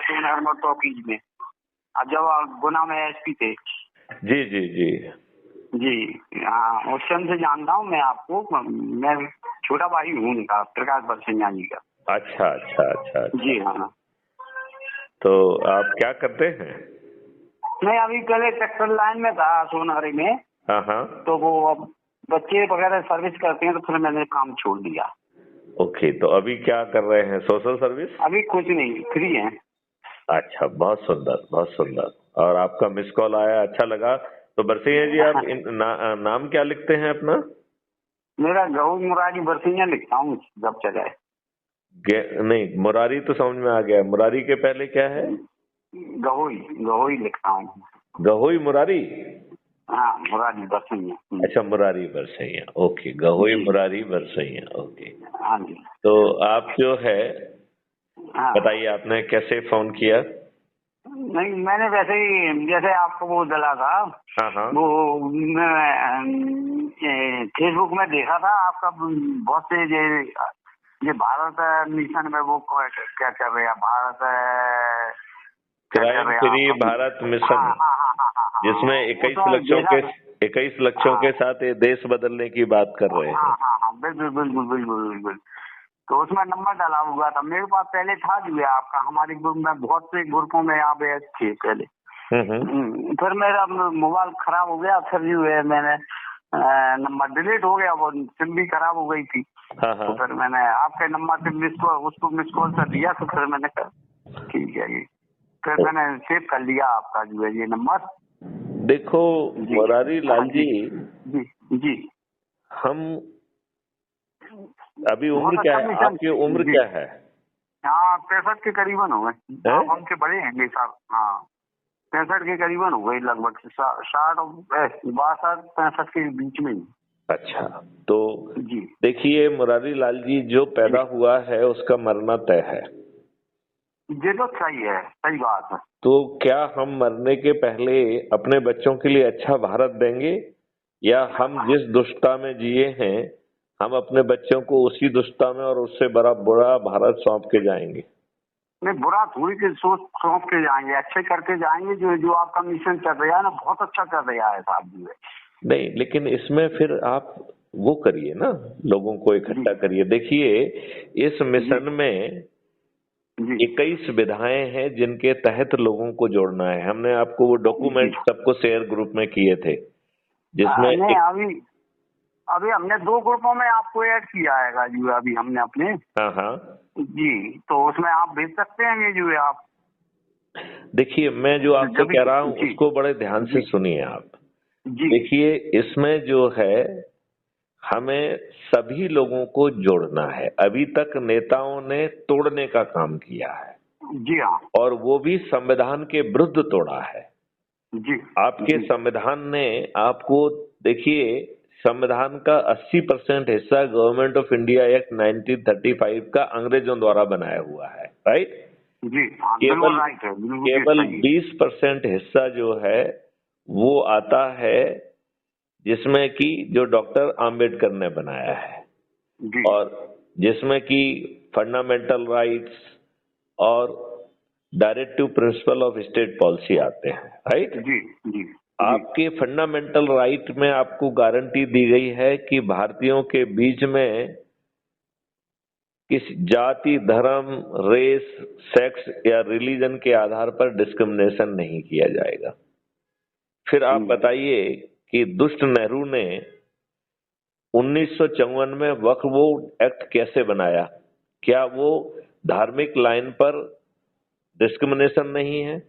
Sonhar talkies में। अब जब आप गुना में एसपी थे। जी जी जी जी हाँ, उस समय से जानता हूँ मैं आपको। मैं छोटा भाई हूँ उनका, प्रकाश बरसिंगा जी का। अच्छा अच्छा अच्छा अच्छा। जी हाँ। तो आप क्या करते हैं? मैं अभी पहले ट्रैक्टर लाइन में था सोनहरी में। हाँ हाँ। तो वो अब बच्चे वगैरह सर्विस करते हैं, तो फिर मैंने काम छोड़ दिया। ओके, तो अभी क्या कर रहे हैं? Social service? अभी कुछ नहीं, फ्री है। अच्छा, बहुत सुंदर बहुत सुंदर। और आपका मिस कॉल आया, अच्छा लगा। तो बरसिया जी, आप नाम क्या लिखते हैं अपना? मेरा गहू मुरारी बरसिंगा लिखता हूँ जब जगह। नहीं, मुरारी तो समझ में आ गया। मुरारी के पहले क्या है? गहोई गहोई लिखता हूँ। गहोई मुरारी? हाँ, मुरारी बरसिंगा। अच्छा, मुरारी बरसैया। ओके, गहोई जी मुरारी बरसैया। ओके। हाँ जी। तो आप जो है, हाँ बताइए आपने कैसे फोन किया? नहीं, मैंने वैसे ही जैसे आपको वो डला था। हाँ हाँ। वो फेसबुक में देखा था आपका। बहुत से ये भारत मिशन में वो क्या कर रहे हैं, भारत क्या कर क्राइम रहे हैं फ्री आप? भारत मिशन, हाँ हाँ हाँ हाँ हाँ हाँ, जिसमें उसमें देखा था। 21 लक्षों हाँ के साथ ये देश बदलने की बात कर रहे हाँ हैं। हाँ हाँ, बिल्कुल बिल्कुल बिल्कुल बिल्कुल। तो उसमें नंबर डाला हुआ था मेरे पास, पहले था जो है आपका। हमारे ग्रुप में बहुत से ग्रुपों में आप थे पहले। फिर मेरा मोबाइल खराब हो गया, फिर जो है मैंने नंबर डिलीट हो गया, वो सिम भी खराब हो गई थी। हाँ हाँ। तो फिर मैंने आपके नंबर से उसको मिस कॉल कर दिया। तो फिर मैंने कहा ठीक है ये, फिर मैंने सेव कर लिया आपका जो है ये नंबर। देखो जी मुरारी हाँ लाल जी जी, जी जी। हम अभी बहुत उम्र क्या अच्छा है? मिशन। आपकी उम्र जी क्या है? हाँ, 65 के करीबन हो गए। हैं? आप हमसे बड़े हैं साहब। हाँ, 65 के करीबन हो गई लगभग। 60 62 65 के बीच में ही। अच्छा, तो जी देखिए मुरारी लाल जी, जो जी, पैदा हुआ है उसका मरना तय है। ये तो सही है, सही बात है। तो क्या हम मरने के पहले अपने बच्चों के लिए अच्छा भारत देंगे, या हम जिस दुष्टता में जिए हैं हम अपने बच्चों को उसी दुष्टता में और उससे बड़ा बुरा भारत सौंप के जाएंगे? नहीं, बुरा थोड़ी के सोच सौंप के जाएंगे, अच्छे करके जाएंगे। जो जो आपका मिशन चल रहा है ना, बहुत अच्छा कर रहा है साहब जी। नहीं, लेकिन इसमें फिर आप वो करिए ना, लोगों को जी इकट्ठा करिए। देखिए, इस जी मिशन में जी 21 विधाएं हैं जिनके तहत लोगों को जोड़ना है। हमने आपको वो जी। डॉक्यूमेंट सबको शेयर ग्रुप में किए थे, जिसमें नहीं, एक। अभी अभी हमने 2 ग्रुपों में आपको ऐड किया है जो अभी हमने अपने। हाँ हाँ। जी, तो उसमें आप भेज सकते हैं ये जो है आप। देखिए, मैं जो आपसे जब कह रहा हूँ जी उसको बड़े ध्यान से जी सुनिए आप। जी देखिए, इसमें जो है, हमें सभी लोगों को जोड़ना है। अभी तक नेताओं ने तोड़ने का काम किया है, जी हाँ और वो भी संविधान के विरुद्ध तोड़ा है। जी आपके जी संविधान ने आपको, देखिए, संविधान का 80% हिस्सा गवर्नमेंट ऑफ इंडिया एक्ट 1935 का अंग्रेजों द्वारा बनाया हुआ है, राइट? जी हाँ, बिल्कुल केवल राइट है, बिल्कुल ये केवल सही है। 20% हिस्सा जो है वो आता है, जिसमें कि जो डॉक्टर आम्बेडकर ने बनाया है, जी और जिसमें कि फंडामेंटल राइट्स और directive principle of state policy आते हैं, राइट? जी जी जी आपके फंडामेंटल राइट में आपको गारंटी दी गई है कि भारतीयों के बीच में किसी जाति, धर्म, रेस, सेक्स या रिलीजन के आधार पर डिस्क्रिमिनेशन नहीं किया जाएगा। फिर आप बताइए कि दुष्ट नेहरू ने 1954 में वक्फ बोर्ड एक्ट कैसे बनाया? क्या वो धार्मिक लाइन पर डिस्क्रिमिनेशन नहीं है?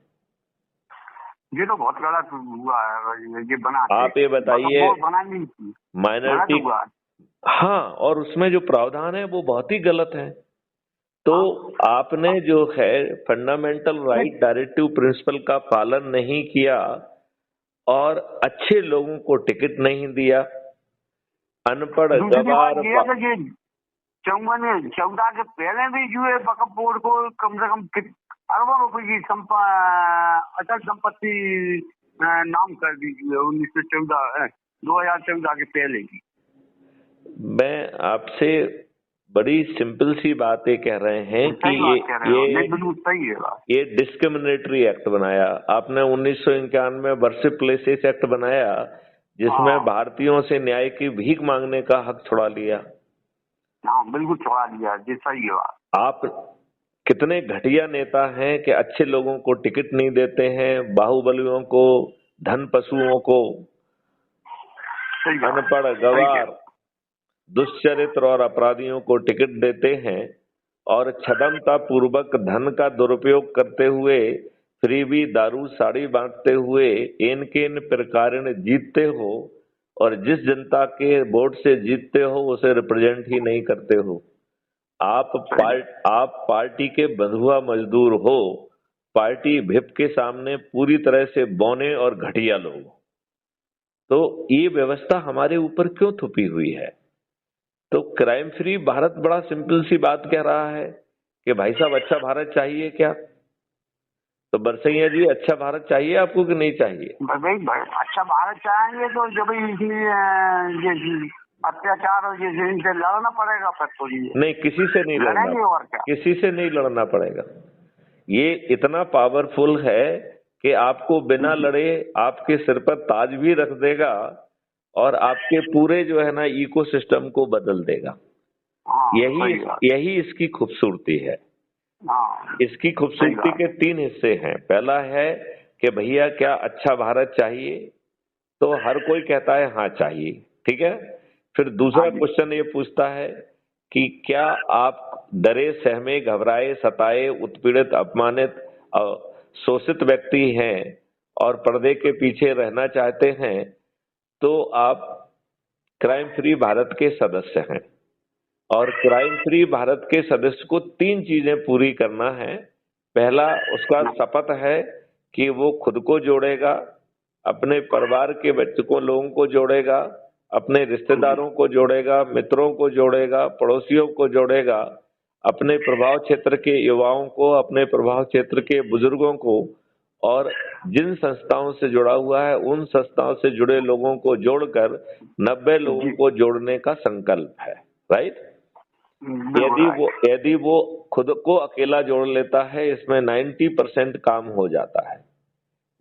ये तो बहुत गलत हुआ है ये बना के। आप ये बताइए, वो बना नहीं थी, गलत माइनॉरिटी। हुआ। हाँ, और उसमें जो प्रावधान है वो बहुत ही गलत है। तो आपने जो है फंडामेंटल राइट डायरेक्टिव प्रिंसिपल का पालन नहीं किया, और अच्छे लोगों को टिकट नहीं दिया, अनपढ़ दूसरी बात गवार ये है कि ये 14 के पहले भी जो है वक्फ बोर्ड को कम से कम अरबों रुपए की अचल संपत्ति नाम कर दी है 2014 के पहले की। मैं आपसे बड़ी सिंपल सी बात ये कह रहे हैं कि बिल्कुल सही है बात। ये डिस्क्रिमिनेटरी एक्ट बनाया आपने 1991 में वर्शिप प्लेसेस एक्ट बनाया, जिसमें भारतीयों से न्याय की भीख मांगने का हक छुड़ा लिया। हाँ बिल्कुल छुड़ा लिया जी, सही है बात। आप कितने घटिया नेता हैं कि अच्छे लोगों को टिकट नहीं देते हैं, बाहुबलियों को, धन पशुओं को, अनपढ़, गवार, दुष्चरित्र और अपराधियों को टिकट देते हैं और छदमता पूर्वक धन का दुरुपयोग करते हुए फ्रीबी दारू साड़ी बांटते हुए इनके इन प्रकार जीतते हो, और जिस जनता के वोट से जीतते हो उसे रिप्रेजेंट ही नहीं करते हो। आप पार्टी के बंधुआ मजदूर हो, पार्टी व्हिप के सामने पूरी तरह से बौने और घटिया लोग। तो ये व्यवस्था हमारे ऊपर क्यों थुपी हुई है? तो क्राइम फ्री भारत बड़ा सिंपल सी बात कह रहा है कि भाई साहब अच्छा भारत चाहिए क्या? तो बरसैया जी अच्छा भारत चाहिए आपको कि नहीं चाहिए? अच्छा भारत चाहेंगे तो जब इसमें अत्याचार और इनसे लड़ना पड़ेगा फिर तो। नहीं, किसी से नहीं लड़ना, और क्या? किसी से नहीं लड़ना पड़ेगा। ये इतना पावरफुल है कि आपको बिना लड़े आपके सिर पर ताज भी रख देगा और आपके पूरे जो है ना इकोसिस्टम को बदल देगा। यही इसकी खूबसूरती है। इसकी खूबसूरती के 3 हिस्से हैं। पहला है कि भैया क्या अच्छा भारत चाहिए? तो हर कोई कहता है हाँ चाहिए, ठीक है। फिर दूसरा क्वेश्चन ये पूछता है कि क्या आप डरे, सहमे, घबराए, सताए, उत्पीड़ित, अपमानित, शोषित व्यक्ति हैं और पर्दे के पीछे रहना चाहते हैं, तो आप क्राइम फ्री भारत के सदस्य हैं। और क्राइम फ्री भारत के सदस्य को 3 चीजें पूरी करना है। पहला, उसका शपथ है कि वो खुद को जोड़ेगा, अपने परिवार के बच्चों लोगों को जोड़ेगा, अपने रिश्तेदारों को जोड़ेगा, मित्रों को जोड़ेगा, पड़ोसियों को जोड़ेगा, अपने प्रभाव क्षेत्र के युवाओं को, अपने प्रभाव क्षेत्र के बुजुर्गों को, और जिन संस्थाओं से जुड़ा हुआ है उन संस्थाओं से जुड़े लोगों को जोड़कर 90 लोगों को जोड़ने का संकल्प है। राइट? यदि वो खुद को अकेला जोड़ लेता है, इसमें 90% काम हो जाता है।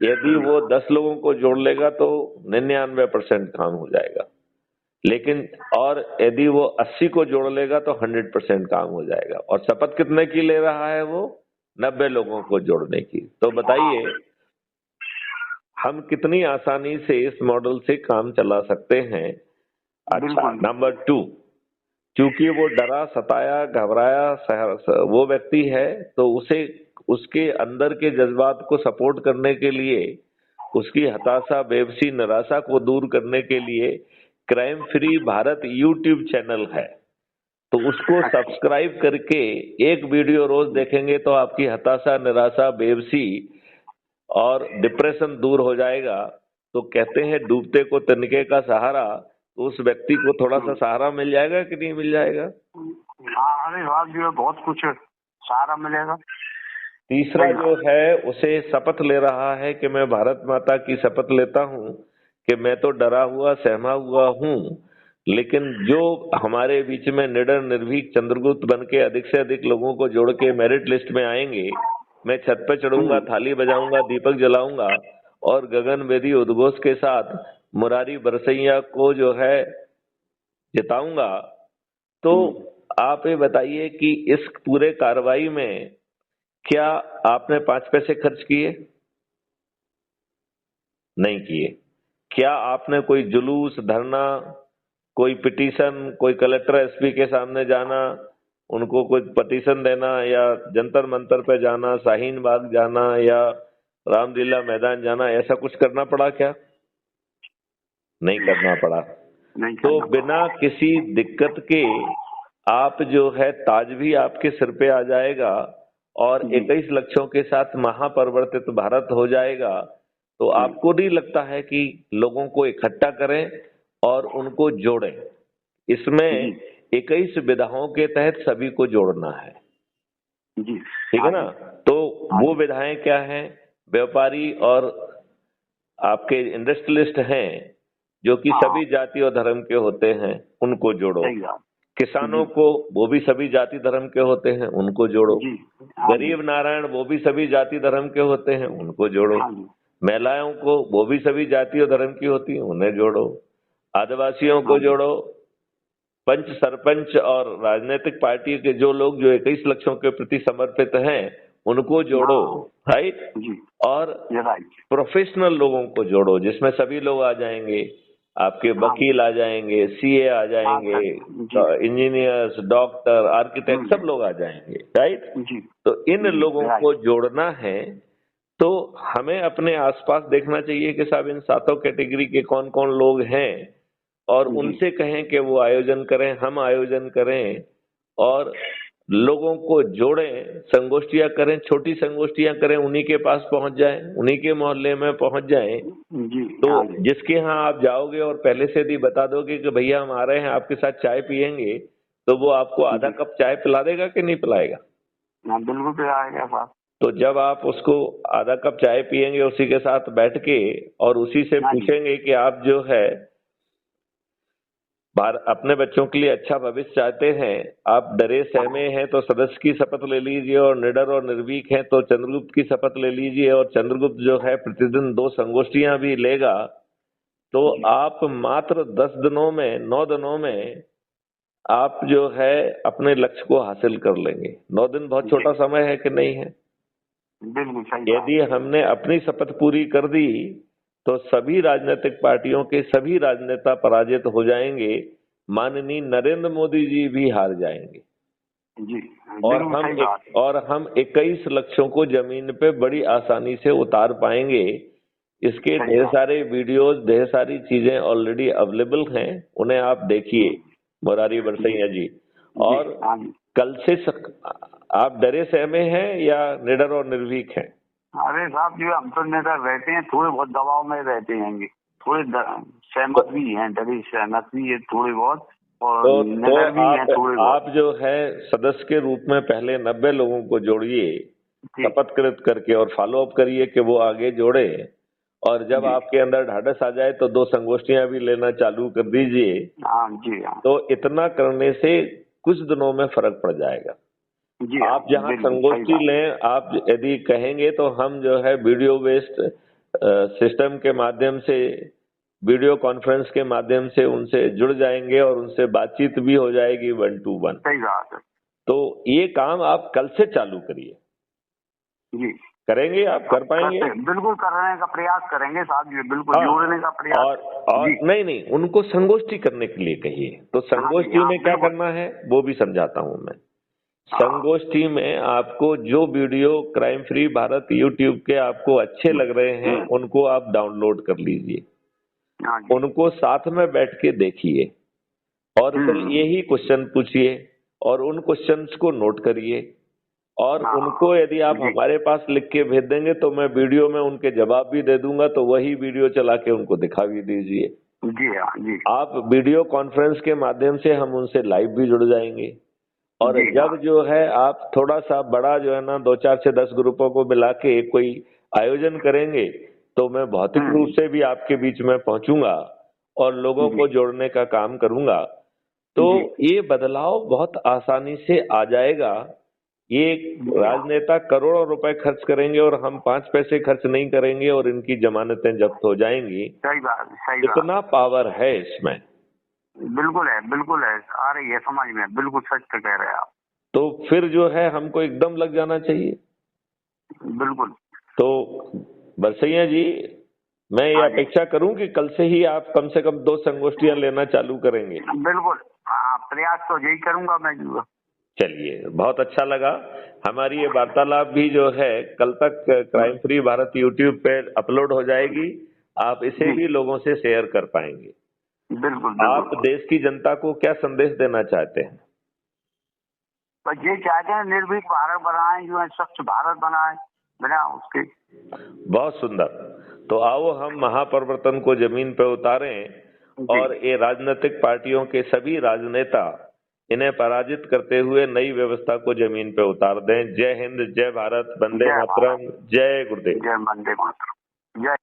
यदि वो 10 लोगों को जोड़ लेगा तो 99% काम हो जाएगा। लेकिन और यदि वो 80 को जोड़ लेगा तो 100% काम हो जाएगा। और शपथ कितने की ले रहा है वो? 90 लोगों को जोड़ने की। तो बताइए हम कितनी आसानी से इस मॉडल से काम चला सकते हैं। अच्छा, नंबर 2, क्योंकि वो डरा, सताया, घबराया वो व्यक्ति है, तो उसे उसके अंदर के जज्बात को सपोर्ट करने के लिए, उसकी हताशा, बेबसी, निराशा को दूर करने के लिए crime free Bharat YouTube channel है। तो उसको सब्सक्राइब करके एक वीडियो रोज देखेंगे तो आपकी हताशा, निराशा, बेबसी और डिप्रेशन दूर हो जाएगा। तो कहते हैं डूबते को तिनके का सहारा, तो उस व्यक्ति को थोड़ा सा सहारा मिल जाएगा कि नहीं मिल जाएगा? अरे बहुत कुछ सहारा मिलेगा। तीसरा जो है, उसे शपथ ले रहा है कि मैं भारत माता की शपथ लेता हूँ कि मैं तो डरा हुआ, सहमा हुआ हूँ, लेकिन जो हमारे बीच में निडर, निर्भीक, चंद्रगुप्त बन के अधिक से अधिक लोगों को जोड़ के मेरिट लिस्ट में आएंगे, मैं छत पे चढ़ूंगा, थाली बजाऊंगा, दीपक जलाऊंगा और गगन वेदी उद्घोष के साथ मुरारी बरसैया को जो है जिताऊंगा। तो आप ये बताइए कि इस पूरे कार्रवाई में क्या आपने 5 पैसे खर्च किए? नहीं किए। क्या आपने कोई जुलूस, धरना, कोई पिटीशन, कोई कलेक्टर, एसपी के सामने जाना, उनको कोई पटिशन देना, या जंतर मंतर पे जाना, शाहीन बाग जाना, या रामलीला मैदान जाना, ऐसा कुछ करना पड़ा क्या? नहीं करना पड़ा। तो बिना किसी दिक्कत के आप जो है ताज भी आपके सिर पे आ जाएगा और 21 लक्षों के साथ महापरिवर्तित भारत हो जाएगा। तो आपको नहीं लगता है कि लोगों को इकट्ठा करें और उनको जोड़ें? इसमें 21 विधाओं के तहत सभी को जोड़ना है, ठीक है ना? तो वो विधाएं क्या हैं? व्यापारी और आपके इंडस्ट्रियलिस्ट हैं जो कि सभी जाति और धर्म के होते हैं, उनको जोड़ो। किसानों को, वो भी सभी जाति धर्म के होते हैं, उनको जोड़ो। जी, गरीब नारायण, वो भी सभी जाति धर्म के होते हैं, उनको जोड़ो। महिलाओं को, वो भी सभी जाति और धर्म की होती हैं, उन्हें जोड़ो। आदिवासियों को जोड़ो। पंच, सरपंच और राजनीतिक पार्टी के जो लोग जो 21 लक्षों के प्रति समर्पित हैं, उनको जोड़ो। राइट। और प्रोफेशनल लोगों को जोड़ो, जिसमें सभी लोग आ जाएंगे। आपके वकील आ जाएंगे, सीए आ जाएंगे, इंजीनियर्स, डॉक्टर, आर्किटेक्ट, सब लोग आ जाएंगे। राइट। तो इन लोगों को जोड़ना है। तो हमें अपने आसपास देखना चाहिए कि साहब इन 7 कैटेगरी के कौन कौन लोग हैं, और उनसे कहें कि वो आयोजन करें, हम आयोजन करें, और लोगों को जोड़ें, संगोष्ठियां करें, छोटी संगोष्ठियां करें, उन्हीं के पास पहुंच जाएं, उन्हीं के मोहल्ले में पहुंच जाएं। तो जिसके यहाँ आप जाओगे और पहले से यदि बता दोगे कि भैया हम आ रहे हैं, आपके साथ चाय पियेंगे, तो वो आपको आधा कप चाय पिला देगा कि नहीं पिलाएगा? बिल्कुल पिलाएगा साहब। तो जब आप उसको आधा कप चाय पियेंगे उसी के साथ बैठ के, और उसी से पूछेंगे कि आप जो है अपने बच्चों के लिए अच्छा भविष्य चाहते हैं, आप डरे सहमे हैं तो सदस्य की शपथ ले लीजिए, और निडर और निर्भीक हैं तो चंद्रगुप्त की शपथ ले लीजिए। और चंद्रगुप्त जो है प्रतिदिन 2 संगोष्ठियां भी लेगा, तो आप मात्र 10 दिनों में, 9 दिनों में आप जो है अपने लक्ष्य को हासिल कर लेंगे। 9 दिन बहुत छोटा समय है कि नहीं है? यदि हमने अपनी शपथ पूरी कर दी तो सभी राजनीतिक पार्टियों के सभी राजनेता पराजित हो जाएंगे, माननीय नरेंद्र मोदी जी भी हार जाएंगे। और हम 21 लक्षों को जमीन पे बड़ी आसानी से उतार पाएंगे। इसके ढेर सारे वीडियोस, ढेर सारी चीजें ऑलरेडी अवेलेबल हैं, उन्हें आप देखिए मुरारी बरसैया जी। और कल से आप डरे सहमे हैं या निडर और निर्भीक हैं? अरे साहब जी, हम तो निडर रहते हैं, थोड़े बहुत दबाव में रहते हैं, थोड़े सहमत भी हैं, डरे सहमत भी है थोड़े बहुत, और निडर भी हैं थोड़े बहुत। आप जो है सदस्य के रूप में पहले 90 लोगों को जोड़िए, शपथकृत करके, और फॉलो अप करिए कि वो आगे जोड़े। और जब आपके अंदर ढाढ़स आ जाए तो 2 संगोष्ठियां भी लेना चालू कर दीजिए। तो इतना करने से कुछ दिनों में फर्क पड़ जाएगा। आप जहाँ संगोष्ठी लें, आप यदि कहेंगे तो हम जो है वीडियो बेस्ड सिस्टम के माध्यम से, वीडियो कॉन्फ्रेंस के माध्यम से उनसे जुड़ जाएंगे, और उनसे बातचीत भी हो जाएगी 1 to 1। सही बात है। तो ये काम आप कल से चालू करिए। जी, करेंगे? आप कर पाएंगे? बिल्कुल करने का प्रयास करेंगे साहब जी, बिल्कुल जोड़ने का प्रयास। और नहीं, उनको संगोष्ठी करने के लिए कहिए। तो संगोष्ठी में क्या करना है वो भी समझाता हूँ मैं। संगोष्ठी में आपको जो video crime free Bharat YouTube के आपको अच्छे लग रहे हैं, उनको आप डाउनलोड कर लीजिए, उनको साथ में बैठ के देखिए, और फिर यही क्वेश्चन पूछिए, और उन क्वेश्चंस को नोट करिए। और उनको यदि आप हमारे पास लिख के भेज देंगे तो मैं वीडियो में उनके जवाब भी दे दूंगा, तो वही वीडियो चला के उनको दिखा भी दीजिए। जी। आप वीडियो कॉन्फ्रेंस के माध्यम से हम उनसे लाइव भी जुड़ जाएंगे। और जब जो है आप थोड़ा सा बड़ा जो है ना 2, 4 से 10 ग्रुपों को मिला के कोई आयोजन करेंगे, तो मैं भौतिक रूप से भी आपके बीच में पहुंचूंगा और लोगों को जोड़ने का काम करूंगा। तो ये बदलाव बहुत आसानी से आ जाएगा। ये राजनेता करोड़ों रुपए खर्च करेंगे और हम 5 पैसे खर्च नहीं करेंगे, और इनकी जमानतें जब्त हो जाएंगी। सही बात। इतना पावर है इसमें। बिल्कुल है, आ रही है समझ में, बिल्कुल सच कह रहे हैं आप। तो फिर जो है हमको एकदम लग जाना चाहिए। बिल्कुल। तो बरसैया जी, मैं ये अपेक्षा करूं कि कल से ही आप कम से कम 2 संगोष्ठियां लेना चालू करेंगे। बिल्कुल, प्रयास तो यही करूंगा मैं। चलिए, बहुत अच्छा लगा। हमारी ये वार्तालाप भी जो है कल तक क्राइम फ्री भारत यूट्यूब पे अपलोड हो जाएगी। आप इसे भी लोगों से शेयर कर पाएंगे। बिल्कुल। आप देश की जनता को क्या संदेश देना चाहते हैं? ये चाहते हैं निर्भीक भारत बनाएं, जो है स्वच्छ भारत बनाएं, बिना उसके। बहुत सुंदर। तो आओ हम महापरिवर्तन को जमीन पे उतारें, और ये राजनीतिक पार्टियों के सभी राजनेता इन्हें पराजित करते हुए नई व्यवस्था को जमीन पे उतार दें। जय हिंद, जय भारत, वंदे मातरम, जय गुरुदेव। जय वंदे मातरम, जय।